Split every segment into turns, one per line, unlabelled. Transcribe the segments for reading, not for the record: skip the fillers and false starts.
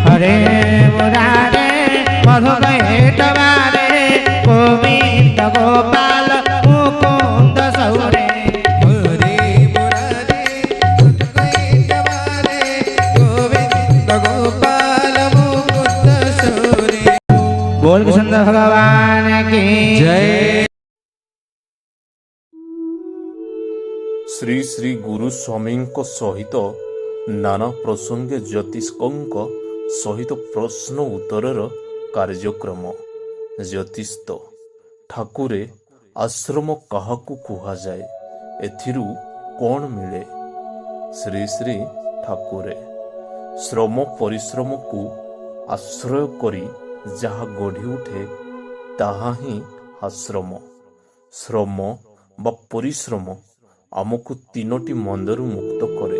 हरे मुरारे मधुकैटवारे गोविंद गोपाल मुकुंद सौरे।
हरे मुरारे मधुकैटवारे गोविंद गोपाल मुकुंद सौरे।
बोल कृष्ण भगवान की
जय। श्री श्री गुरु स्वामी सहित नाना प्रसंगे ज्योतिषक सहित प्रश्न उत्तर कार्यक्रम। ज्योतिष ठाकुरे आश्रम काहाकू कुहाजाए, एथिरू कौन मिले? श्री श्री ठाकुरे श्रम परिश्रम को आश्रय करी जहा गढ़ी उठे ताहा ही आश्रम। श्रम बा परिश्रम आमको तीनोटी मंदरू मुक्त करे।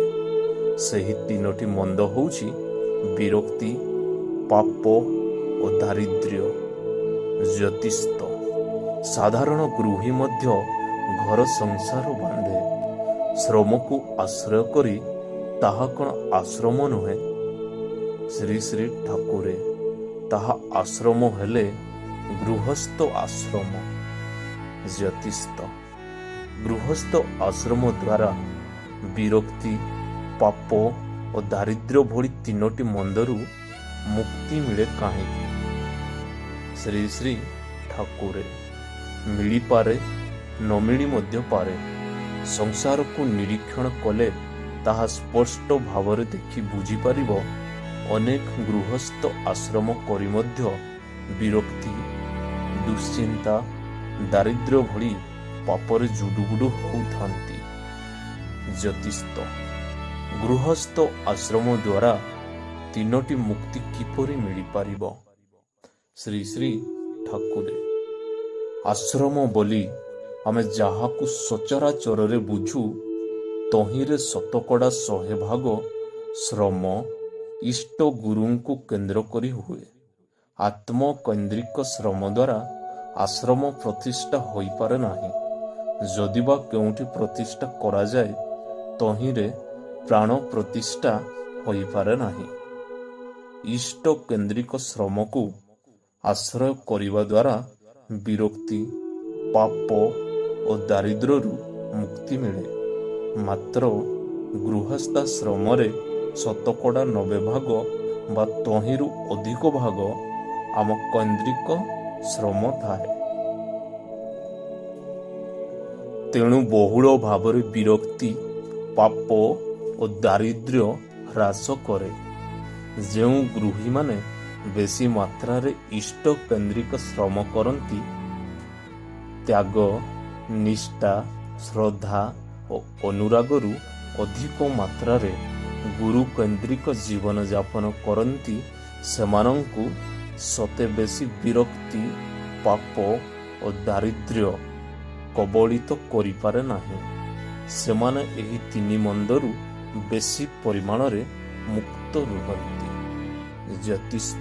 सही तीनोटी मंद होउछि विरक्ति, पाप और दारिद्र्य। ज्योतिष साधारण गृही मध्य घर संसार बांधे, श्रम को आश्रय करी ताहा कौन आश्रम नुहे? श्री श्री ठाकुरे ताहा आश्रम हेले गृहस्थ आश्रम। ज्योतिष गृहस्थ आश्रम द्वारा विरक्ति, पाप और दारिद्र्य भली तीनोटी मंदरू मुक्ति मिले कहीं? श्री श्री ठाकुरे मिली पारे न मिली मध्य पारे। संसार को निरीक्षण कले ताहा स्पष्ट भावरे देखि बुझी पारिबो। अनेक गृहस्थ आश्रम करी मध्य विरक्ति, दुश्चिंता, दारिद्र्य भली पापरे जुडुबुडु होउथांती। ज्योतिष गृहस्थ आश्रम द्वारा तीनोटी मुक्ति किपरि मिली पारिबो? श्री श्री ठाकुरे आश्रम बोली आमे जाहाकू सचराचर बुझू तहिरे शतकड़ा 100 भाग श्रम इष्ट गुरु को केंद्र करी हुए। आत्मकेन्द्रिक श्रम द्वारा आश्रम प्रतिष्ठा होई पारे नाही। जदिबा केउठी प्रतिष्ठा करा जाए तहिरे प्राण प्रतिष्ठा होई पारे नाही। इष्ट केन्द्रिक श्रम को आश्रय करिवा द्वारा विरक्ति, पाप और दारिद्र्यरू मुक्ति मिले। मात्र गृहस्थाश्रम रे शतकड़ा 90 भाग बा तहिरू अधिक भाग आम केन्द्रिक श्रम थाए। तेणु बहुल भावरे विरक्ति, पाप और दारिद्र्य ह्रास करे। जेउ गृही माने बेसी मात्रा रे इष्ट केन्द्रिक श्रम करती, त्याग, निष्ठा, श्रद्धा और अनुरागरू अधिक मात्रा रे गुरु केन्द्रिक जीवन यापन करती, सेमानंकु सते बेसी विरक्ति, पाप और दारिद्र्य कबलित करि पारे नाही। सेमाने एही तीनी मंदरू बेसी परिमाण रे मुक्त रुहंती। ज्योतिष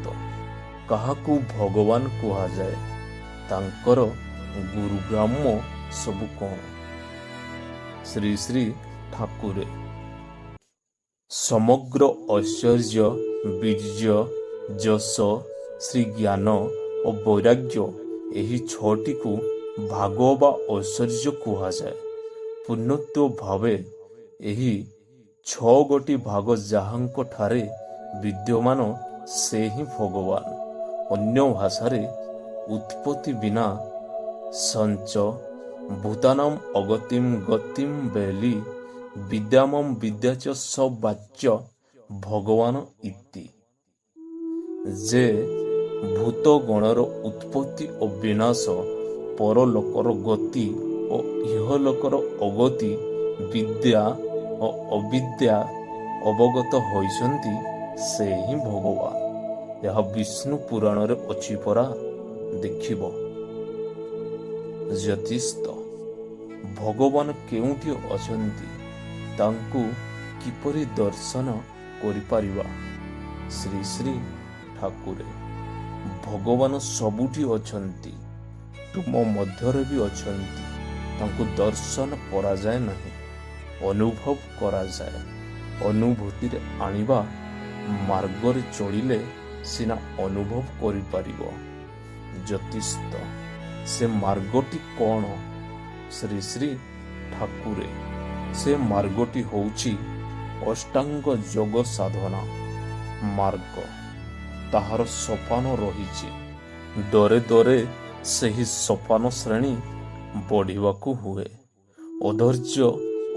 काहाकू भगवान कुहा जाए, तांकर गुरुग्राम्य सबु कौन? श्री श्री ठाकुरे समग्र ऐश्वर्य, वीर्य, जश, श्री ज्ञान और वैराग्य एही 6टी को भाग बा ऐश्वर्य कुहा जाए। पुण्यत्व भावे एही 6 गोटी भाग जाहांको ठारे विद्यमान से ही भगवान। अन्य भाषारे उत्पत्ति बिना संच भूतानाम अगतिम गतिम बेली विद्यामम विद्याच सब वाच्य भगवान इति। जे भूत गणर उत्पत्ति और विनाश, परलोकर गति और इहलोकर अगति, विद्या और अविद्या अवगत होइसंती से ही भगवान। यह विष्णु पुराण रे अछि परा, देखिबो। ज्योतिष भगवान केउठी अछंती, तांकु किपरि दर्शन करि परिबा? श्री श्री ठाकुरे भगवान सबुठी अछंती, तुम मध्यरे भी अछंती। तांकु दर्शन करा जाए नहीं, अनुभव करा जाए। अनुभूति रे आनिबा ମାର୍ଗରେ ଚଳିଲେ ସିନା ଅନୁଭବ କରିପାରିବ। ଜ୍ୟୋତିଷ ସେ ମାର୍ଗଟି କ'ଣ? ଶ୍ରୀ ଶ୍ରୀ ଠାକୁରେ ସେ ମାର୍ଗଟି ହେଉଛି ଅଷ୍ଟାଙ୍ଗ ଯୋଗ ସାଧନା ମାର୍ଗ। ତାହାର ସୋପାନ ରହିଛି। ଦରେ ଦରେ ସେହି ସୋପାନ ଶ୍ରେଣୀ ବଢ଼ିବାକୁ ହୁଏ। ଅଧୈର୍ଯ୍ୟ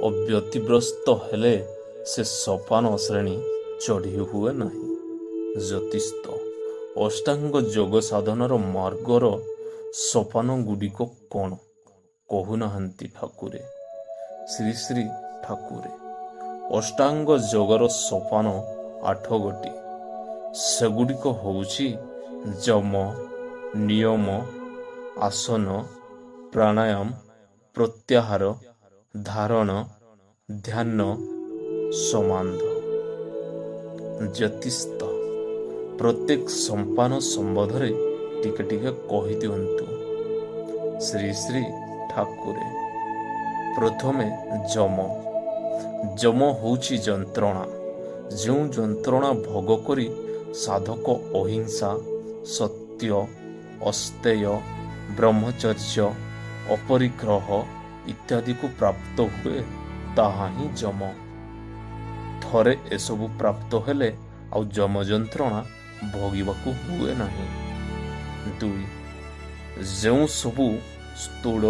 ଓ ବ୍ୟତିବ୍ରସ୍ତ ହେଲେ ସେ ସୋପାନ ଶ୍ରେଣୀ ଚଢ଼ି ହୁଏ ନାହିଁ। ଜ୍ୟୋତିଷ ଅଷ୍ଟାଙ୍ଗ ଯୋଗ ସାଧନାର ମାର୍ଗର ସୋପାନ ଗୁଡ଼ିକ କ'ଣ କହୁନାହାନ୍ତି ଠାକୁରେ? ଶ୍ରୀ ଶ୍ରୀ ଠାକୁରେ ଅଷ୍ଟାଙ୍ଗ ଯୋଗର ସୋପାନ 8 ଗୋଟି। ସେଗୁଡ଼ିକ ହେଉଛି ଯମ, ନିୟମ, ଆସନ, ପ୍ରାଣାୟାମ, ପ୍ରତ୍ୟାହାର, ଧାରଣ, ଧ୍ୟାନ, ସମାଧ। ଜ୍ୟୋତିଷ ପ୍ରତ୍ୟେକ ସୋପାନ ସମ୍ବନ୍ଧରେ ଟିକେ ଟିକେ କହିଦିଅନ୍ତୁ। ଶ୍ରୀ ଶ୍ରୀ ଠାକୁରେ ପ୍ରଥମେ ଯମ। ଯମ ହେଉଛି ଯନ୍ତ୍ରଣା। ଯେଉଁ ଯନ୍ତ୍ରଣା ଭୋଗ କରି ସାଧକ ଅହିଂସା, ସତ୍ୟ, ଅସ୍ତେୟ, ବ୍ରହ୍ମଚର୍ଯ୍ୟ, ଅପରିଗ୍ରହ ଇତ୍ୟାଦିକୁ ପ୍ରାପ୍ତ ହୁଏ, ତାହା ହିଁ ଯମ। ଥରେ ଏସବୁ ପ୍ରାପ୍ତ ହେଲେ ଆଉ ଯମ ଯନ୍ତ୍ରଣା ଭୋଗିବାକୁ ହୁଏ ନାହିଁ। 2. ଯେଉଁ ସବୁ ସ୍ଥୂଳ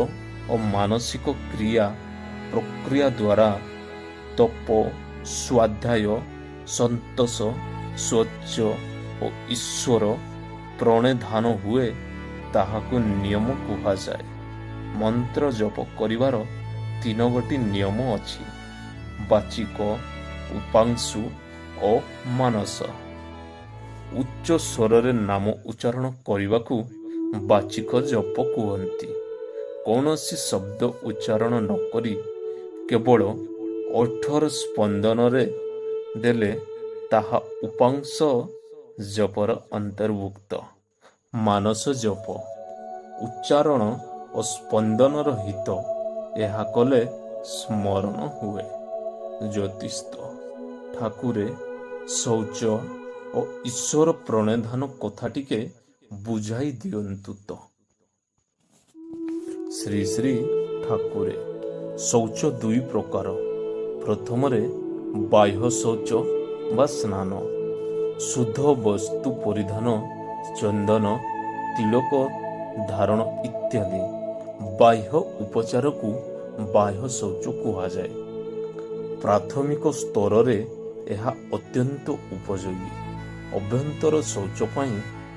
ଓ ମାନସିକ କ୍ରିୟା ପ୍ରକ୍ରିୟା ଦ୍ୱାରା ତପ, ସ୍ୱାଧ୍ୟାୟ, ସନ୍ତୋଷ, ଶୌଚ ଓ ଈଶ୍ୱର ପ୍ରଣିଧାନ ହୁଏ, ତାହାକୁ ନିୟମ କୁହାଯାଏ। ମନ୍ତ୍ର ଜପ କରିବାର 3 ଗୋଟି ନିୟମ ଅଛି: ବାଚିକ, ଉପାଂଶୁ ଓ ମାନସ। ଉଚ୍ଚ ସ୍ୱରରେ ନାମ ଉଚ୍ଚାରଣ କରିବାକୁ ବାଚିକ ଜପ କୁହନ୍ତି। କୌଣସି ଶବ୍ଦ ଉଚ୍ଚାରଣ ନ କରି କେବଳ ଓଠର ସ୍ପନ୍ଦନରେ ଦେଲେ ତାହା ଉପାଂଶ ଜପର ଅନ୍ତର୍ଭୁକ୍ତ। ମାନସ ଜପ ଉଚ୍ଚାରଣ ଓ ସ୍ପନ୍ଦନର ହିତ, ଏହା କଲେ ସ୍ମରଣ ହୁଏ। ଜ୍ୟୋତିଷ ଠାକୁରେ ଶୌଚ ଓ ଈଶ୍ୱର ପ୍ରଣିଧାନ କଥା ଟିକେ ବୁଝାଇ ଦିଅନ୍ତୁ ତ। ଶ୍ରୀ ଶ୍ରୀ ଠାକୁରେ ଶୌଚ 2 ପ୍ରକାର। ପ୍ରଥମରେ ବାହ୍ୟ ଶୌଚ ବା ସ୍ନାନ। ଶୁଦ୍ଧ ବସ୍ତୁ ପରିଧାନ, ଚନ୍ଦନ, ତିଳକ ଧାରଣ ଇତ୍ୟାଦି ବାହ୍ୟ ଉପଚାରକୁ ବାହ୍ୟ ଶୌଚ କୁହାଯାଏ। ପ୍ରାଥମିକ ସ୍ତରରେ ଏହା ଅତ୍ୟନ୍ତ ଉପଯୋଗୀ। ଅଭ୍ୟନ୍ତର ଶୌଚ ପାଇଁ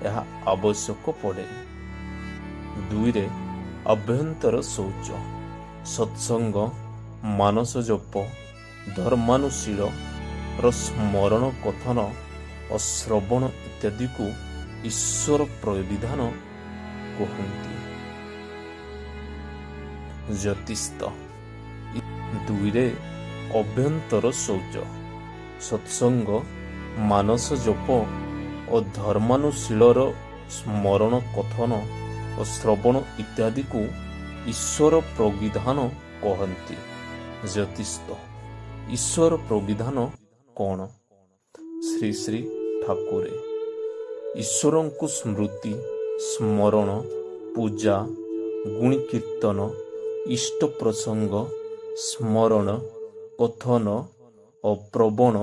ଏହା ଆବଶ୍ୟକ ପଡ଼େ। 2ରେ ଆଭ୍ୟନ୍ତର ଶୌଚ। ସତ୍ସଙ୍ଗ, ମାନସ ଜପ, ଧର୍ମାନୁଶୀଳର ସ୍ମରଣ କଥନ ଓ ଶ୍ରବଣ ଇତ୍ୟାଦିକୁ ଈଶ୍ୱର ପ୍ରଣିଧାନ କୁହନ୍ତି। ଜ୍ୟୋତିଷ 2ରେ ଅଭ୍ୟନ୍ତର ଶୌଚ। ସତ୍ସଙ୍ଗ, ମାନସ ଜପ ଓ ଧର୍ମାନୁଶୀଳର ସ୍ମରଣ କଥନ ଓ ଶ୍ରବଣ ଇତ୍ୟାଦିକୁ ଈଶ୍ୱର ପ୍ରଣିଧାନ କହନ୍ତି। ଜ୍ୟୋତିଷ ଈଶ୍ୱର ପ୍ରଣିଧାନ କ'ଣ? ଶ୍ରୀ ଶ୍ରୀ ଠାକୁରେ ଈଶ୍ୱରଙ୍କୁ ସ୍ମୃତି, ସ୍ମରଣ, ପୂଜା, ଗୁଣି କୀର୍ତ୍ତନ, ଇଷ୍ଟ ପ୍ରସଙ୍ଗ, ସ୍ମରଣ, କଥନ ଓ ପ୍ରବଣ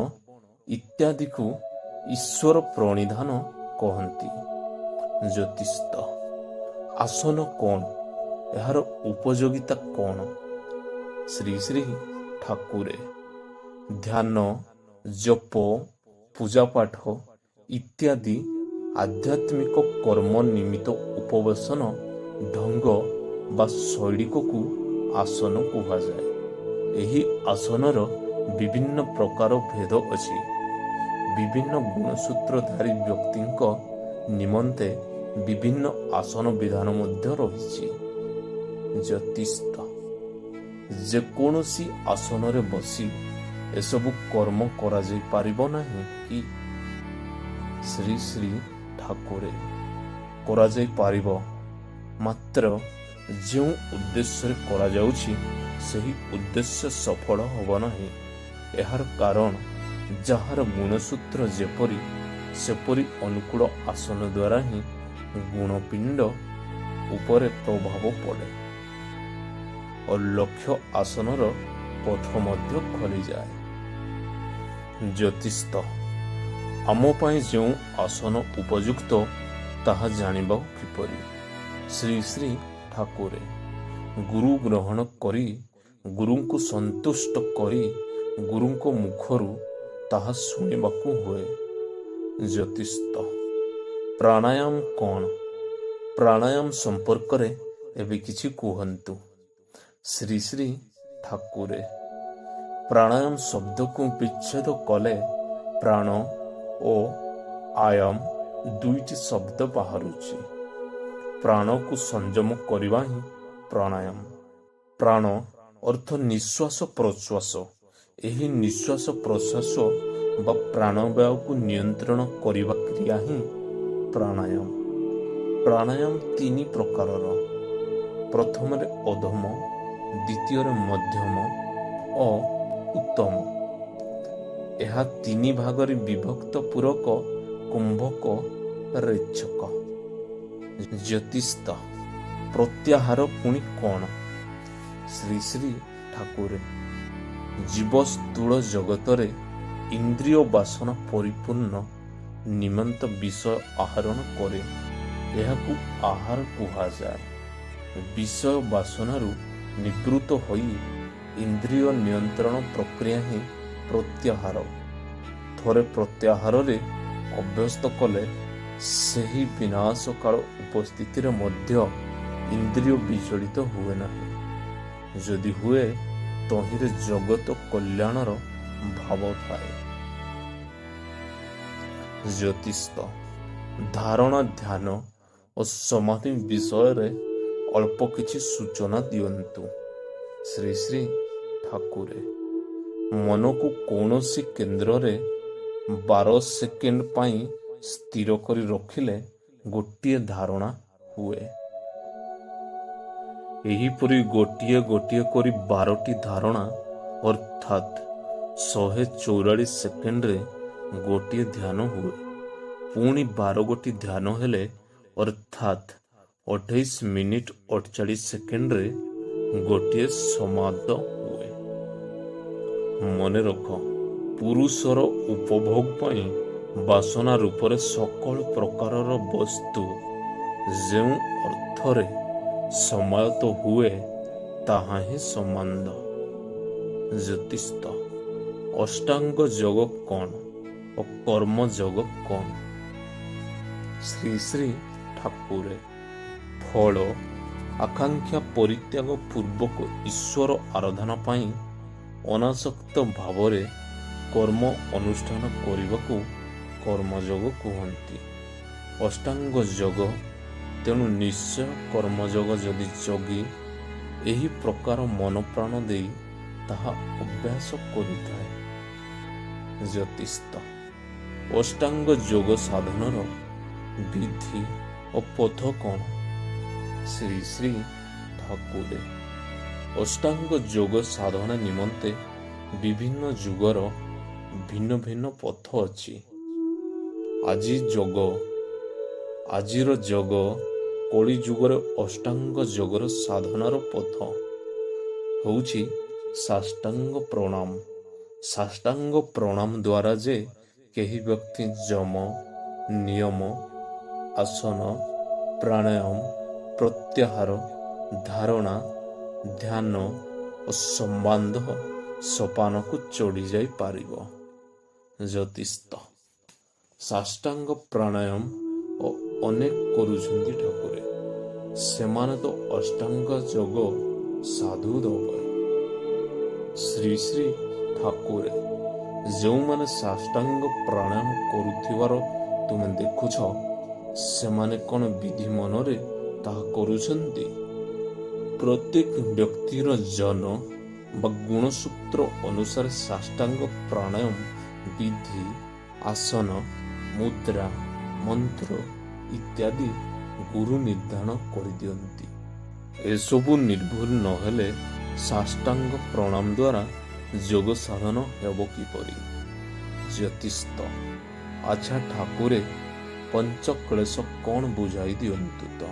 ଇତ୍ୟାଦିକୁ ଈଶ୍ୱର ପ୍ରଣିଧାନ କହନ୍ତି। ଜ୍ୟୋତିଷ ଆସନ କ'ଣ? ଏହାର ଉପଯୋଗିତା କ'ଣ? ଶ୍ରୀ ଶ୍ରୀ ଠାକୁରେ ଧ୍ୟାନ, ଜପ, ପୂଜାପାଠ ଇତ୍ୟାଦି ଆଧ୍ୟାତ୍ମିକ କର୍ମ ନିମିତ୍ତ ଉପବେଶନ ଢଙ୍ଗ ବା ଶୈଳୀକୁ ଆସନ କୁହାଯାଏ। ଏହି ଆସନର ବିଭିନ୍ନ ପ୍ରକାର ଭେଦ ଅଛି। ବିଭିନ୍ନ ଗୁଣସୂତ୍ରଧାରୀ ବ୍ୟକ୍ତିଙ୍କ ନିମନ୍ତେ ବିଭିନ୍ନ ଆସନ ବିଧାନ ମଧ୍ୟ ରହିଛି। ଜ୍ୟୋତିଷ ଯେକୌଣସି ଆସନରେ ବସି ଏସବୁ କର୍ମ କରାଯାଇ ପାରିବ ନାହିଁ କି? ଶ୍ରୀ ଶ୍ରୀ ଠାକୁରେ କରାଯାଇ ପାରିବ, ମାତ୍ର ଯେଉଁ ଉଦ୍ଦେଶ୍ୟରେ କରାଯାଉଛି ସେହି ଉଦ୍ଦେଶ୍ୟ ସଫଳ ହେବ ନାହିଁ। ଏହାର କାରଣ ଯାହାର ଗୁଣସୂତ୍ର ଯେପରି ସେପରି ଅନୁକୂଳ ଆସନ ଦ୍ୱାରା ହିଁ ଗୁଣପିଣ୍ଡ ଉପରେ ପ୍ରଭାବ ପଡ଼େ ଓ ଲକ୍ଷ୍ୟ ଆସନର ପଥ ମଧ୍ୟ ଖୋଲିଯାଏ। ଜ୍ୟୋତିଷ ଆମ ପାଇଁ ଯେଉଁ ଆସନ ଉପଯୁକ୍ତ ତାହା ଜାଣିବା କିପରି? ଶ୍ରୀ ଶ୍ରୀ ଠାକୁରେ ଗୁରୁ ଗ୍ରହଣ କରି ଗୁରୁଙ୍କୁ ସନ୍ତୁଷ୍ଟ କରି ଗୁରୁଙ୍କ ମୁଖରୁ ତାହା ଶୁଣିବାକୁ ହୁଏ। ଜ୍ୟୋତିଷ ପ୍ରାଣାୟାମ କ'ଣ? ପ୍ରାଣାୟାମ ସମ୍ପର୍କରେ ଏବେ କିଛି କୁହନ୍ତୁ। ଶ୍ରୀ ଶ୍ରୀ ଠାକୁରେ ପ୍ରାଣାୟାମ ଶବ୍ଦକୁ ବିଚ୍ଛେଦ କଲେ ପ୍ରାଣ ଓ ଆୟାମ ଦୁଇଟି ଶବ୍ଦ ବାହାରୁଛି। ପ୍ରାଣକୁ ସଂଯମ କରିବା ହିଁ ପ୍ରାଣାୟାମ। ପ୍ରାଣ ଅର୍ଥ ନିଶ୍ୱାସ ପ୍ରଶ୍ୱାସ। ଏହି ନିଶ୍ୱାସ ପ୍ରଶ୍ୱାସ ବା ପ୍ରାଣବାୟୁକୁ ନିୟନ୍ତ୍ରଣ କରିବା କ୍ରିୟା ହିଁ ପ୍ରାଣାୟାମ। ପ୍ରାଣାୟାମ ତିନି ପ୍ରକାରର। ପ୍ରଥମରେ ଅଧମ, ଦ୍ୱିତୀୟରେ ମଧ୍ୟମ ଓ ଉତ୍ତମ। ଏହା ତିନି ଭାଗରେ ବିଭକ୍ତ ପୂରକ କୁମ୍ଭକ ରେଚକ। ଜ୍ୟୋତିଷ ପ୍ରତ୍ୟାହାର ପୁଣି କ'ଣ? ଶ୍ରୀ ଶ୍ରୀ ଠାକୁରେ ଜୀବ ସ୍ଥୂଳ ଜଗତରେ ଇନ୍ଦ୍ରିୟ ବାସନା ପରିପୂର୍ଣ୍ଣ ନିମନ୍ତ ବିଷୟ ଆହରଣ କରେ। ଏହାକୁ ଆହାର କୁହାଯାଏ। ବିଷୟ ବାସନାରୁ ନିବୃତ୍ତ ହୋଇ ଇନ୍ଦ୍ରିୟ ନିୟନ୍ତ୍ରଣ ପ୍ରକ୍ରିୟା ହିଁ ପ୍ରତ୍ୟାହାର। ଥରେ ପ୍ରତ୍ୟାହାରରେ ଅଭ୍ୟସ୍ତ କଲେ ସେହି ବିନାଶ କାଳ ଉପସ୍ଥିତିରେ ମଧ୍ୟ ଇନ୍ଦ୍ରିୟ ବିଚଳିତ ହୁଏ ନାହିଁ। ଯଦି ହୁଏ ତହିଁରେ ଜଗତ କଲ୍ୟାଣର ଭାବ ଥାଏ। ଜ୍ୟୋତିଷ ଧାରଣା, ଧ୍ୟାନ ଓ ସମାଧି ବିଷୟରେ ଅଳ୍ପ କିଛି ସୂଚନା ଦିଅନ୍ତୁ। ଶ୍ରୀ ଶ୍ରୀ ଠାକୁରେ ମନକୁ କୌଣସି କେନ୍ଦ୍ରରେ 12 ସେକେଣ୍ଡ ପାଇଁ ସ୍ଥିର କରି ରଖିଲେ ଗୋଟିଏ ଧାରଣା ହୁଏ। ଏହିପରି ଗୋଟିଏ ଗୋଟିଏ କରି 12ଟି ଧାରଣା ଅର୍ଥାତ୍ 144 ସେକେଣ୍ଡରେ ଗୋଟିଏ ଧ୍ୟାନ ହୁଏ। ପୁଣି 12 ଗୋଟି ଧ୍ୟାନ ହେଲେ ଅର୍ଥାତ୍ 28 ମିନିଟ୍ 48 ସେକେଣ୍ଡରେ ଗୋଟିଏ ସମାଧ ହୁଏ। ମନେ ରଖ, ପୁରୁଷର ଉପଭୋଗ ପାଇଁ ବାସନା ରୂପରେ ସକଳ ପ୍ରକାରର ବସ୍ତୁ ଯେଉଁ ଅର୍ଥରେ ସମାୟତ ହୁଏ ତାହା ହିଁ ସମାନ୍ଧ। ଜ୍ୟୋତିଷ ଅଷ୍ଟାଙ୍ଗ ଯୋଗ କ'ଣ ଓ କର୍ମ ଯୋଗ କ'ଣ? ଶ୍ରୀ ଶ୍ରୀ ଠାକୁରେ ଫଳ ଆକାଂକ୍ଷା ପରିତ୍ୟାଗ ପୂର୍ବକ ଈଶ୍ୱର ଆରାଧନା ପାଇଁ ଅନାସକ୍ତ ଭାବରେ କର୍ମ ଅନୁଷ୍ଠାନ କରିବାକୁ କର୍ମଯୋଗ କୁହନ୍ତି। ଅଷ୍ଟାଙ୍ଗ ଯୋଗ ତେଣୁ ନିଶ୍ଚୟ କର୍ମଯୋଗ ଯଦି ଯୋଗୀ ଏହି ପ୍ରକାର ମନ ପ୍ରାଣ ଦେଇ ତାହା ଅଭ୍ୟାସ କରୁଥାଏ। ଜ୍ୟୋତିଷ ଅଷ୍ଟାଙ୍ଗ ଯୋଗ ସାଧନର ବିଧି ଓ ପଥ କ'ଣ? ଶ୍ରୀ ଶ୍ରୀ ଠାକୁରେ ଅଷ୍ଟାଙ୍ଗ ଯୋଗ ସାଧନା ନିମନ୍ତେ ବିଭିନ୍ନ ଯୁଗର ଭିନ୍ନ ଭିନ୍ନ ପଥ ଅଛି। ଆଜିର ଯୋଗ କଳି ଯୁଗରେ ଅଷ୍ଟାଙ୍ଗ ଯୋଗର ସାଧନାର ପଥ ହେଉଛି ସାଷ୍ଟାଙ୍ଗ ପ୍ରଣାମ। ସାଷ୍ଟାଙ୍ଗ ପ୍ରଣାମ ଦ୍ୱାରା ଯେ କେହି ବ୍ୟକ୍ତି ଯମ, ନିୟମ, ଆସନ, ପ୍ରାଣାୟାମ, ପ୍ରତ୍ୟାହାର, ଧାରଣା, ଧ୍ୟାନ ଓ ସମ୍ବନ୍ଧ ସୋପାନକୁ ଚଢ଼ି ଯାଇପାରିବ। ଜ୍ୟୋତିଷ ସାଷ୍ଟାଙ୍ଗ ପ୍ରାଣାୟାମ ଓ ଅନେକ କରୁଛନ୍ତି ଠାକୁରେ, ସେମାନେ ତ ଅଷ୍ଟାଙ୍ଗ ଯୋଗ ସାଧୁ ଦବେ। ଶ୍ରୀ ଶ୍ରୀ ଠାକୁରେ ଯେଉଁମାନେ ସାଷ୍ଟାଙ୍ଗ ପ୍ରାଣାୟାମ କରୁଥିବାର ତୁମେ ଦେଖୁଛ, ସେମାନେ କ'ଣ ବିଧି ମନରେ ତାହା କରୁଛନ୍ତି? ପ୍ରତ୍ୟେକ ବ୍ୟକ୍ତିର ଜନ ବା ଗୁଣସୂତ୍ର ଅନୁସାରେ ସାଷ୍ଟାଙ୍ଗ ପ୍ରାଣାୟାମ ବିଧି, ଆସନ, ମୁଦ୍ରା, ମନ୍ତ୍ର ଇତ୍ୟାଦି ଗୁରୁ ନିର୍ଦ୍ଧାରଣ କରିଦିଅନ୍ତି। ଏସବୁ ନିର୍ଭୁଲ ନହେଲେ ସାଷ୍ଟାଙ୍ଗ ପ୍ରଣାମ ଦ୍ୱାରା ଯୋଗ ସାଧନ ହେବ କିପରି? ଜ୍ୟୋତିଷ ଆଚ୍ଛା ଠାକୁରେ ପଞ୍ଚକ୍ଳେଶ କ'ଣ ବୁଝାଇ ଦିଅନ୍ତୁ ତ।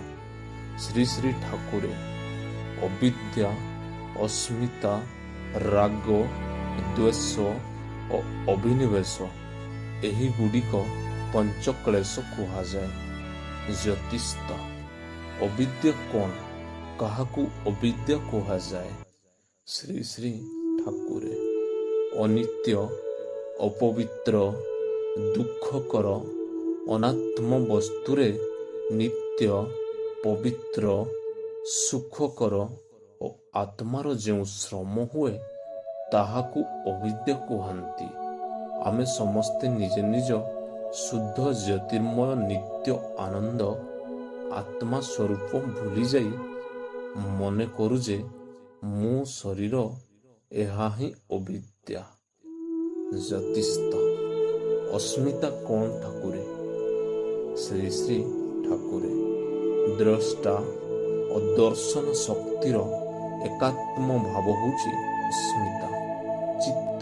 ଶ୍ରୀ ଶ୍ରୀ ଠାକୁରେ ଅବିଦ୍ୟା, ଅସ୍ମିତା, ରାଗ, ଦ୍ୱେଷ ଓ ଅଭିନିବେଶ ଏହିଗୁଡ଼ିକ ପଞ୍ଚକ୍ଳେଶ କୁହାଯାଏ। ଜ୍ୟୋତିଷ ଅବିଦ୍ୟା କ'ଣ, କାହାକୁ ଅବିଦ୍ୟା କୁହାଯାଏ? ଶ୍ରୀ ଶ୍ରୀ ଠାକୁରେ ଅନିତ୍ୟ, ଅପବିତ୍ର, ଦୁଃଖକର, ଅନାତ୍ମ ବସ୍ତୁରେ ନିତ୍ୟ, ପବିତ୍ର, ସୁଖକର ଓ ଆତ୍ମାର ଯେଉଁ ଶ୍ରମ ହୁଏ ତାହାକୁ ଅବିଦ୍ୟା କୁହନ୍ତି। ଆମେ ସମସ୍ତେ ନିଜ ନିଜ ଶୁଦ୍ଧ ଜ୍ୟୋତିର୍ମୟ ନିତ୍ୟ ଆନନ୍ଦ ଆତ୍ମା ସ୍ୱରୂପ ଭୁଲିଯାଇ ମନେ କରୁ ଯେ ମୁଁ ଶରୀର, ଏହା ହିଁ ଅବିଦ୍ୟା। ଜ୍ୟୋତିଷ ଅସ୍ମିତା କ'ଣ ଠାକୁରେ? ଶ୍ରୀ ଶ୍ରୀ ଠାକୁରେ ଦ୍ରଷ୍ଟା ଓ ଦର୍ଶନ ଶକ୍ତିର ଏକାତ୍ମ ଭାବ ହେଉଛି ଅସ୍ମିତା। ଚିତ୍ତ,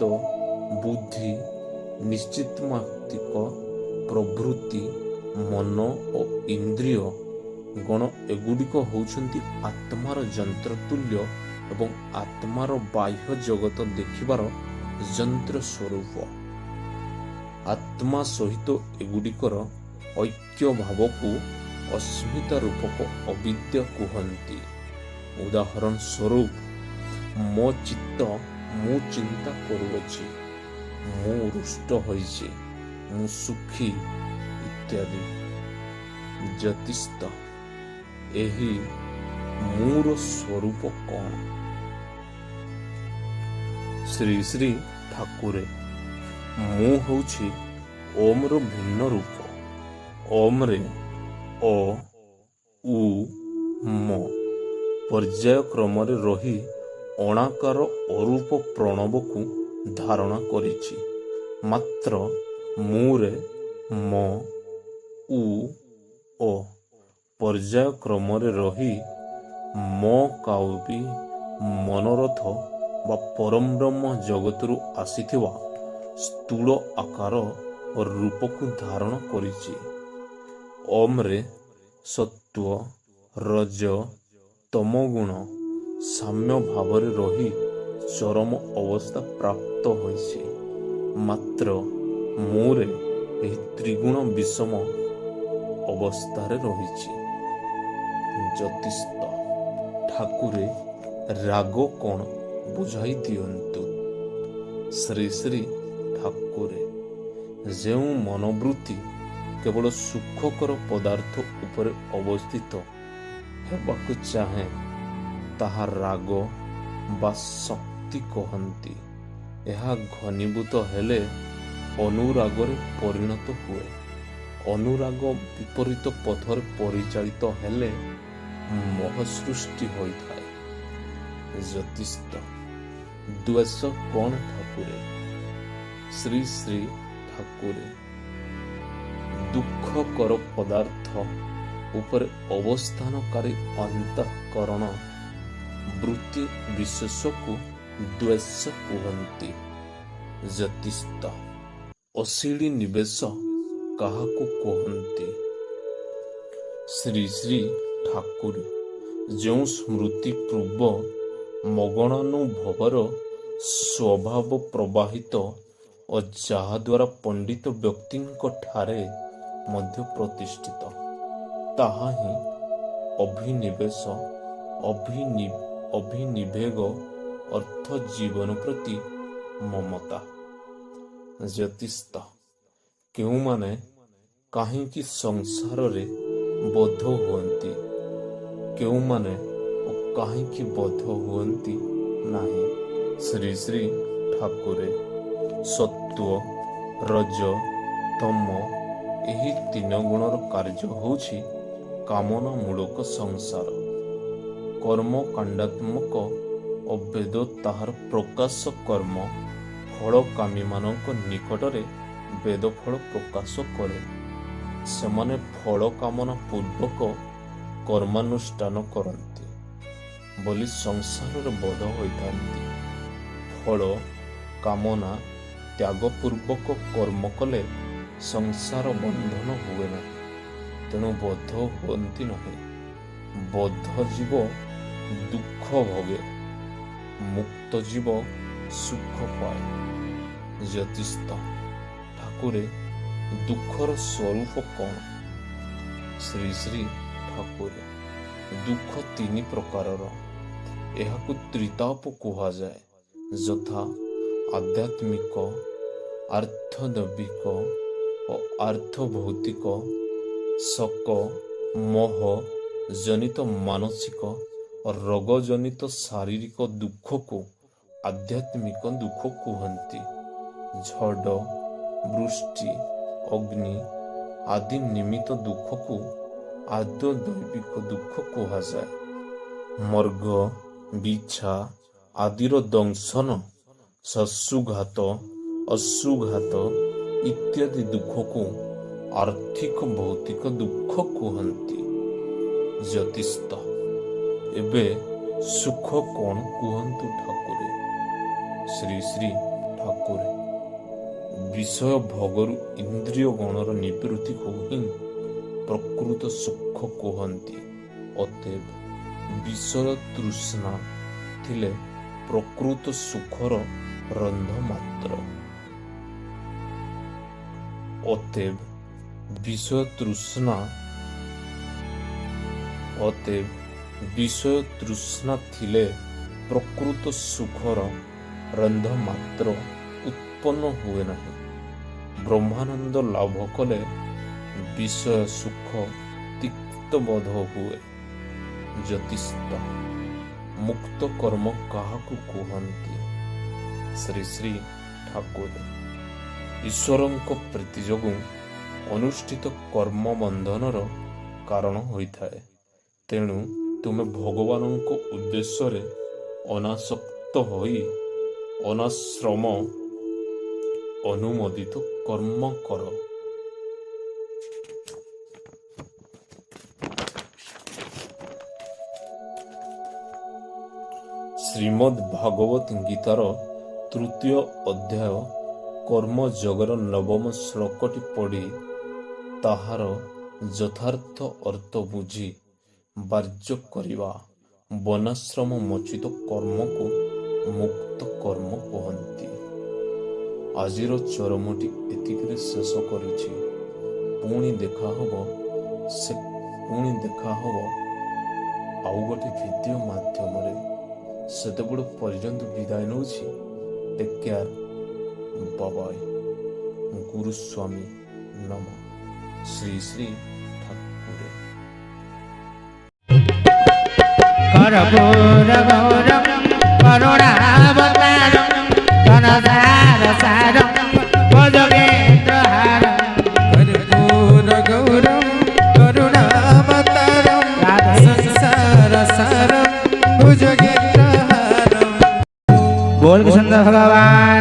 ବୁଦ୍ଧି, ନିଶ୍ଚିତମାତ୍ତିକ ପ୍ରବୃତ୍ତି, ମନ ଓ ଇନ୍ଦ୍ରିୟ ଗଣ ଏଗୁଡ଼ିକ ହେଉଛନ୍ତି ଆତ୍ମାର ଯନ୍ତ୍ରତୁଲ୍ୟ ଏବଂ ଆତ୍ମାର ବାହ୍ୟ ଜଗତ ଦେଖିବାର ଯନ୍ତ୍ର ସ୍ୱରୂପ। ଆତ୍ମା ସହିତ ଏଗୁଡ଼ିକର ଐକ୍ୟ ଭାବକୁ ଅସ୍ମିତା ରୂପକ ଅବିଦ୍ୟା କୁହନ୍ତି। ଉଦାହରଣ ସ୍ୱରୂପ, ମୋ ଚିତ୍ତ ମୁଁ ଚିନ୍ତା କରୁଅଛି, ମୁଁ ରୁଷ୍ଟ ହୋଇଛି, ମୁଁ ସୁଖୀ ଇତ୍ୟାଦି। ଜ୍ୟୋତିଷ ଏହି ମୋର ସ୍ୱରୂପ କ'ଣ? ଶ୍ରୀ ଶ୍ରୀ ଠାକୁରେ ମୁଁ ହେଉଛି ଓମ୍ର ଭିନ୍ନ ରୂପ। ଓମ୍ରେ ଅ, ଉ, ମ ପର୍ଯ୍ୟାୟକ୍ରମରେ ରହି ଅଣାକାର ଅରୂପ ପ୍ରଣବକୁ ଧାରଣା କରିଛି। ମାତ୍ର ମୁରେ ମ, ଉ, ଅ ପର୍ଯ୍ୟାୟକ୍ରମରେ ରହି ମ କାଉବି ମନୋରଥ ବା ପରଂବ୍ରହ୍ମ ଜଗତରୁ ଆସିଥିବା ସ୍ଥୂଳ ଆକାର ଓ ରୂପକୁ ଧାରଣ କରିଛି। ଓମ୍ରେ ସତ୍ୱ, ରଜ, ତମୋଗୁଣ ସାମ୍ୟ ଭାବରେ ରହି ଚରମ ଅବସ୍ଥା ପ୍ରାପ୍ତ ହୋଇଛି। ମାତ୍ର ମୁରେ ଏହି ତ୍ରିଗୁଣ ବିଷମ ଅବସ୍ଥାରେ ରହିଛି। ଜ୍ୟୋତିଷ ଠାକୁରେ ରାଗ କ'ଣ ବୁଝାଇ ଦିଅନ୍ତୁ। ଶ୍ରୀ ଶ୍ରୀ ଠାକୁରେ ଯେଉଁ ମନୋବୃତ୍ତି କେବଳ ସୁଖକର ପଦାର୍ଥ ଉପରେ ଅବସ୍ଥିତ ହେବାକୁ ଚାହେଁ ତାହା ରାଗ ବା ଶକ୍ତି କହନ୍ତି। ଏହା ଘନୀଭୂତ ହେଲେ ଅନୁରାଗରେ ପରିଣତ ହୁଏ। ଅନୁରାଗ ବିପରୀତ ପଥରେ ପରିଚାଳିତ ହେଲେ ମୋହ ସୃଷ୍ଟି ହୋଇଥାଏ। ଜ୍ୟୋତିଷ ଦ୍ୱେଷ କ'ଣ ଠାକୁରେ? ଶ୍ରୀ ଶ୍ରୀ ଠାକୁରେ ଦୁଃଖକର ପଦାର୍ଥ ଉପରେ ଅବସ୍ଥାନକାରୀ ଅନ୍ତଃକରଣ ବୃତ୍ତି ବିଶେଷକୁ ଦ୍ୱେଷ କୁହନ୍ତି। ଜ୍ୟୋତିଷ ଅଶୀଳି ନିବେଶ କାହାକୁ କୁହନ୍ତି? ଶ୍ରୀ ଶ୍ରୀ ଠାକୁରେ ଯେଉଁ ସ୍ମୃତି ପୂର୍ବ ମଗଣାନୁଭବର ସ୍ୱଭାବ ପ୍ରବାହିତ ଓ ଯାହାଦ୍ୱାରା ପଣ୍ଡିତ ବ୍ୟକ୍ତିଙ୍କ ଠାରେ ମଧ୍ୟ ପ୍ରତିଷ୍ଠିତ, ତାହା ହିଁ ଅଭିନିବେଶ, ଅଭିନିବେଗ ଅର୍ଥ ଜୀବନ ପ୍ରତି ମମତା। ଜ୍ୟୋତିଷ କେଉଁମାନେ କାହିଁକି ସଂସାରରେ ବଦ୍ଧ ହୁଅନ୍ତି, କେଉଁମାନେ କାହିଁକି ବଦ୍ଧ ହୁଅନ୍ତି ନାହିଁ? ଶ୍ରୀ ଶ୍ରୀ ଠାକୁରେ ସତ୍ୱ, ରଜ, ତମ ଏହି ତିନି ଗୁଣର କାର୍ଯ୍ୟ ହେଉଛି କାମନା ମୂଳକ ସଂସାର। କର୍ମକାଣ୍ଡାତ୍ମକ ଓ ବେଦ ତାହାର ପ୍ରକାଶ କର୍ମ ଫଳକାମୀମାନଙ୍କ ନିକଟରେ ବେଦ ଫଳ ପ୍ରକାଶ କରେ। ସେମାନେ ଫଳ କାମନା ପୂର୍ବକ କର୍ମାନୁଷ୍ଠାନ କରନ୍ତି ବୋଲି ସଂସାରରେ ବଦ୍ଧ ହୋଇଥାନ୍ତି। ଫଳ କାମନା ତ୍ୟାଗପୂର୍ବକ କର୍ମ କଲେ ସଂସାର ବନ୍ଧନ ହୁଏ ନାହିଁ, ତେଣୁ ବଦ୍ଧ ହୁଅନ୍ତି ନାହିଁ। ବଦ୍ଧ ଜୀବ ଦୁଃଖ ଭୋଗେ, ମୁକ୍ତ ଜୀବ ସୁଖ ପାଏ। ଜ୍ୟୋତିଷ ଠାକୁରେ ଦୁଃଖର ସ୍ୱରୂପ କ'ଣ? ଶ୍ରୀ ଶ୍ରୀ ଠାକୁରେ ଦୁଃଖ ତିନି ପ୍ରକାରର। ଏହାକୁ ତ୍ରିତାପ କୁହାଯାଏ, ଯଥା ଆଧ୍ୟାତ୍ମିକ, ଆର୍ଥଦୈବିକ ଓ ଆର୍ଥଭୌତିକ। ଶୋକ ମୋହ ଜନିତ ମାନସିକ ଓ ରୋଗ ଜନିତ ଶାରୀରିକ ଦୁଃଖକୁ ଆଧ୍ୟାତ୍ମିକ ଦୁଃଖ କୁହନ୍ତି। ଝଡ଼, ବୃଷ୍ଟି, ଅଗ୍ନି ଆଦି ନିମିତ୍ତ ଦୁଃଖକୁ ଆର୍ଥଦୈବିକ ଦୁଃଖ କୁହାଯାଏ। ମର୍ଗ, ବିଛା ଆଦିର ଦଂଶନ, ଶତ୍ରୁଘାତ, ଅଶ୍ରୁଘାତ ଇତ୍ୟାଦି ଦୁଃଖକୁ ଆର୍ଥିକ ଭୌତିକ ଦୁଃଖ କୁହନ୍ତି। ଜ୍ୟୋତିଷ ଏବେ ସୁଖ କ'ଣ କୁହନ୍ତୁ ଠାକୁରେ? ଶ୍ରୀ ଶ୍ରୀ ଠାକୁରେ ବିଷୟ ଭୋଗରୁ ଇନ୍ଦ୍ରିୟ ଗଣର ନିବୃତ୍ତିକୁ ହିଁ ପ୍ରକୃତ ସୁଖ କୁହନ୍ତି। ଅତଏବ ବିଷୟ ତୃଷ୍ଣା ଥିଲେ ପ୍ରକୃତ ସୁଖର ରନ୍ଧ ମାତ୍ର। ଅତଏବ ବିଷୟ ତୃଷ୍ଣା ଥିଲେ ପ୍ରକୃତ ସୁଖର ରନ୍ଧ ମାତ୍ର ଉତ୍ପନ୍ନ ହୁଏ ନାହିଁ। ବ୍ରହ୍ମାନନ୍ଦ ଲାଭ କଲେ ବିଷୟ ସୁଖ ତିକ୍ତ ବୋଧ ହୁଏ। ଜ୍ୟୋତିଷ ମୁକ୍ତ କର୍ମ କାହାକୁ କୁହନ୍ତି? ଶ୍ରୀ ଶ୍ରୀ ଠାକୁର ଈଶ୍ୱରଙ୍କ ପ୍ରୀତି ଯୋଗୁଁ ଅନୁଷ୍ଠିତ କର୍ମ ବନ୍ଧନର କାରଣ ହୋଇଥାଏ। ତେଣୁ ତୁମେ ଭଗବାନଙ୍କ ଉଦ୍ଦେଶ୍ୟରେ ଅନାସକ୍ତ ହୋଇ ଅନାଶ୍ରମ ଅନୁମୋଦିତ କର୍ମ କର। ଶ୍ରୀମଦ୍ ଭାଗବତ ଗୀତାର ତୃତୀୟ ଅଧ୍ୟାୟ କର୍ମଯୋଗର 9ମ ଶ୍ଲୋକଟି ପଢ଼ି ତାହାର ଯଥାର୍ଥ ଅର୍ଥ ବୁଝି ବାର୍ଯ୍ୟ କରିବା ବନାଶ୍ରମ ମୋଚିତ କର୍ମକୁ ମୁକ୍ତ କର୍ମ କୁହନ୍ତି। ଆଜିର ଚରମଟି ଏତିକିରେ ଶେଷ କରୁଛି। ପୁଣି ଦେଖା ହେବ ଆଉ ଗୋଟେ ଭିଡ଼ିଓ ମାଧ୍ୟମରେ। ସେତେବେଳେ ପର୍ଯ୍ୟନ୍ତ ବିଦାୟ ନେଉଛି। Take care, ବାବାଇ। ଗୁରୁସ୍ୱାମୀ ନମ। ଶ୍ରୀ ଶ୍ରୀ ଠାକୁରେ।
कर्पूर गौरम करुणावतारम धनधार सारम भुजगेन्द्रहारम।
कर्पूर गौरम करुणावतारम संसार सारम भुजगेन्द्रहारम।
बोल कृष्ण भगवान